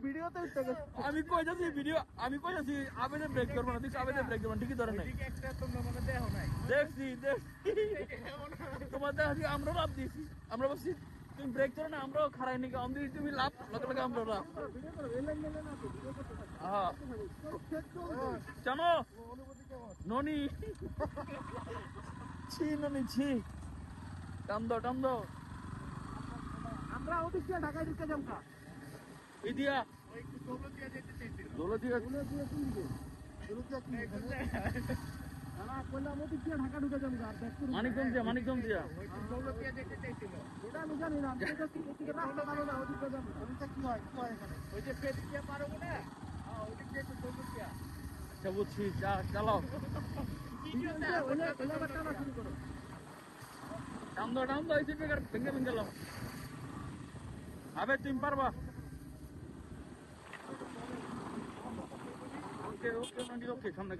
ভিডিওতে উঠতে গেছে। আমি কই যাচ্ছি ভিডিও, আমি কই যাচ্ছি আবেদন ব্রেক করবো না, দেখছি আবেদন ব্রেক করবো ঠিকই ধরে নাই। একটা তোমরা মানে দেহ নাই। দেখছি তোমার দেখা দিয়ে আমরা লাভ দিয়েছি, আমরা বলছি তুমি ব্রেক করো না, আমরাও খারাই নাকি আমি তুমি লাভ লগে লগে আমরা লাভ। ভিডিও করো, এলেন মেলে না তো, ভিডিও করতে থাকো। হ্যাঁ জানো অনুভূতি কেমন? ননি ছি, ননি ছি, টান দাও টান দাও। আমরা ওদিক দিয়ে ঢাকায় ঢুকে যাম কা? ইদিয়া ওই দৌলতদিয়া যেতে চাইছিল। দৌলতিয়া দৌলতদিয়া কোন দিকে? দৌলতদিয়া কোন দিকে? না, কইলাম ওদিক দিয়ে ঢাকা ঢুকে যাম কা? আর ব্যাক করুন। মানিকগঞ্জ দিয়া ওই দৌলতদিয়া যেতে চাইছিল। এটা আমি জানি না, আমি তো এদিকে রাস্তা ভালো না, ওদিকে যাম। ওদিকে কি হয় এখানে? ওই যে ফেরি দিয়ে পার হবো না? হ্যাঁ, ওদিক দিয়ে তো দৌলতদিয়া। আচ্ছা বুঝছি, চালাও ভিডিওতে ওইটা আবার টানা শুরু করো। টান দাও এই ভেঙে ভেঙে গেলাম। আবে তুমি পারবা? ওকে ওকে ওকে সামনে